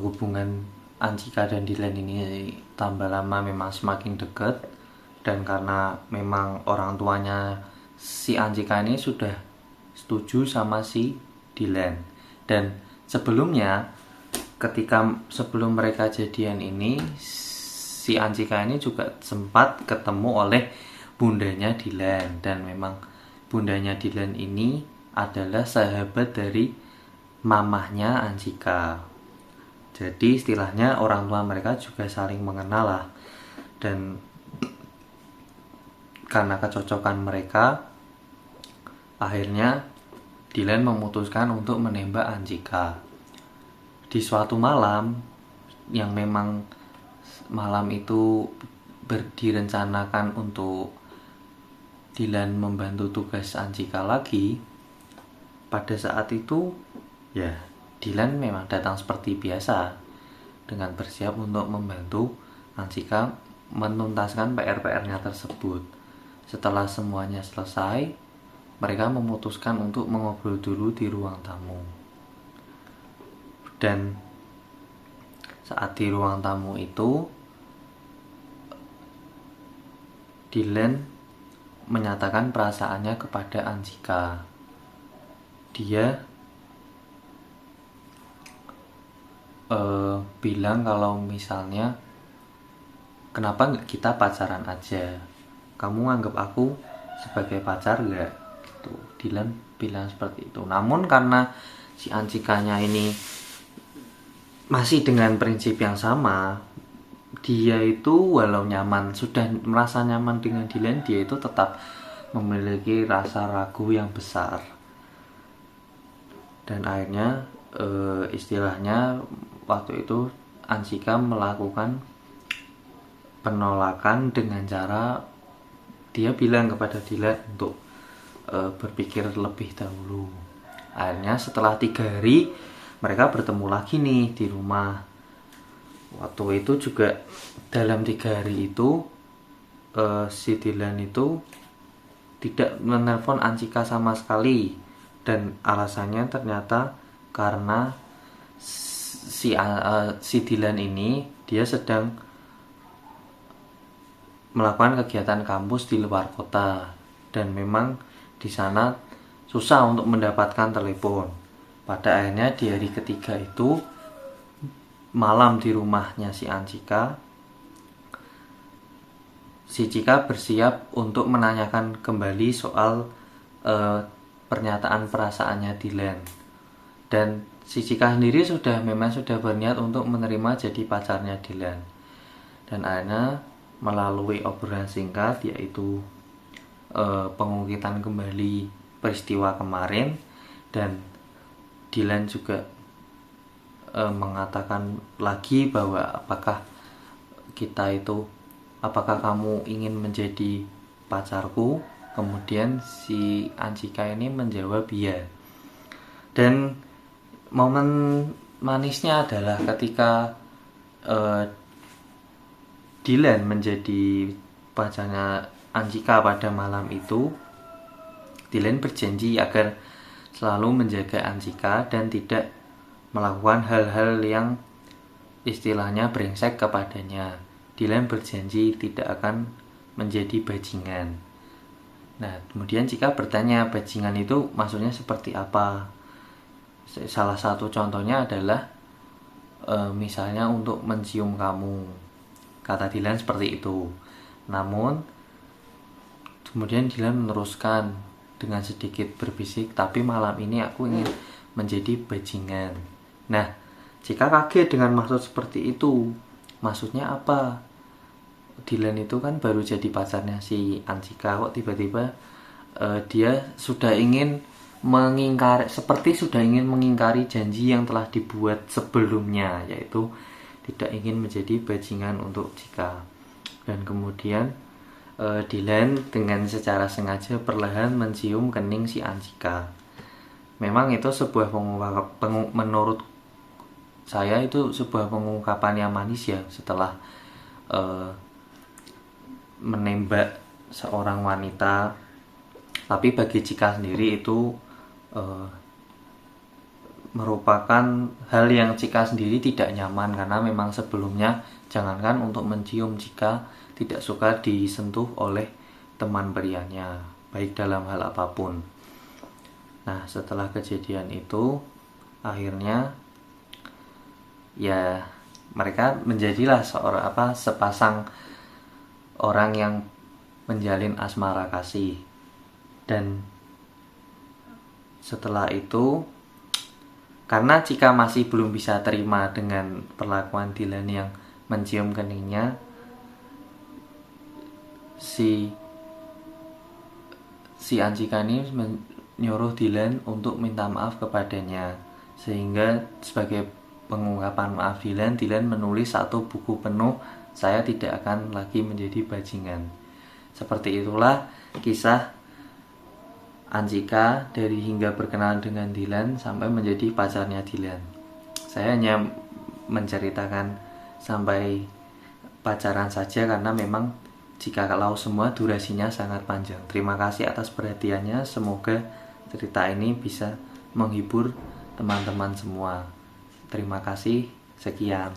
hubungan Antika dan Dilan ini tambah lama memang semakin dekat, dan karena memang orang tuanya si Antika ini sudah setuju sama si Dilan. Dan sebelumnya, sebelum mereka jadian ini, si Antika ini juga sempat ketemu oleh bundanya Dilan, dan memang bundanya Dilan ini adalah sahabat dari mamahnya Antika. Jadi istilahnya orang tua mereka juga saling mengenal lah. Dan karena kecocokan mereka, akhirnya Dilan memutuskan untuk menembak Antika. Di suatu malam, yang memang malam itu direncanakan untuk Dilan membantu tugas Antika lagi, pada saat itu ya Dilan memang datang seperti biasa dengan bersiap untuk membantu Antika menuntaskan PR-nya tersebut. Setelah semuanya selesai, mereka memutuskan untuk mengobrol dulu di ruang tamu. Dan saat di ruang tamu itu, Dilan menyatakan perasaannya kepada Antika. Dia bilang kalau misalnya, kenapa nggak kita pacaran aja? Kamu anggap aku sebagai pacar nggak? Gitu. Dilan bilang seperti itu. Namun karena si Antikanya ini masih dengan prinsip yang sama, dia itu walau sudah merasa nyaman dengan Dilan, dia itu tetap memiliki rasa ragu yang besar. Dan akhirnya istilahnya waktu itu Antika melakukan penolakan dengan cara dia bilang kepada Dilan untuk berpikir lebih dahulu. Akhirnya setelah 3 hari mereka bertemu lagi nih di rumah. Waktu itu juga dalam 3 hari itu si Dilan itu tidak menelpon Antika sama sekali, dan alasannya ternyata karena si Dilan ini dia sedang melakukan kegiatan kampus di luar kota, dan memang di sana susah untuk mendapatkan telepon. Pada akhirnya di hari ketiga itu, malam di rumahnya si Antika, si Cika bersiap untuk menanyakan kembali soal pernyataan perasaannya Dilan. Dan si Cika sendiri memang sudah berniat untuk menerima jadi pacarnya Dilan. Dan akhirnya melalui obrolan singkat, yaitu pengukitan kembali peristiwa kemarin, dan Dilan juga mengatakan lagi bahwa apakah kamu ingin menjadi pacarku? Kemudian si Antika ini menjawab iya. Dan momen manisnya adalah ketika Dilan menjadi pacarnya Antika pada malam itu, Dilan berjanji agar selalu menjaga Antika dan tidak melakukan hal-hal yang istilahnya brengsek kepadanya. Dilan berjanji tidak akan menjadi bajingan. Nah, kemudian Cika bertanya, bajingan itu maksudnya seperti apa? Salah satu contohnya adalah misalnya untuk mencium kamu, kata Dilan seperti itu. Namun kemudian Dilan meneruskan dengan sedikit berbisik, tapi malam ini aku ingin menjadi bajingan. Nah, Cika kaget dengan maksud seperti itu. Maksudnya apa? Dylan itu kan baru jadi pacarnya si Anjika, kok tiba-tiba dia sudah ingin mengingkari, seperti sudah ingin mengingkari janji yang telah dibuat sebelumnya, yaitu tidak ingin menjadi bajingan untuk Cika. Dan kemudian Dylan dengan secara sengaja perlahan mencium kening si Anjika. Memang itu sebuah menurut saya itu sebuah pengungkapan yang manis ya, setelah menembak seorang wanita. Tapi bagi Cika sendiri itu merupakan hal yang Cika sendiri tidak nyaman, karena memang sebelumnya jangankan untuk mencium, Cika tidak suka disentuh oleh teman prianya, baik dalam hal apapun. Nah, setelah kejadian itu akhirnya ya mereka menjadilah sepasang orang yang menjalin asmara kasih. Dan setelah itu, karena Cika masih belum bisa terima dengan perlakuan Dylan yang mencium keningnya, si Anjika ini menyuruh Dylan untuk minta maaf kepadanya, sehingga sebagai pengungkapan maaf Dylan menulis satu buku penuh "Saya Tidak Akan Lagi Menjadi Bajingan". Seperti itulah kisah Anjika dari hingga berkenalan dengan Dylan sampai menjadi pacarnya Dylan. Saya hanya menceritakan sampai pacaran saja, karena memang jika kalau semua durasinya sangat panjang. Terima kasih atas perhatiannya. Semoga cerita ini bisa menghibur teman-teman semua. Terima kasih. Sekian.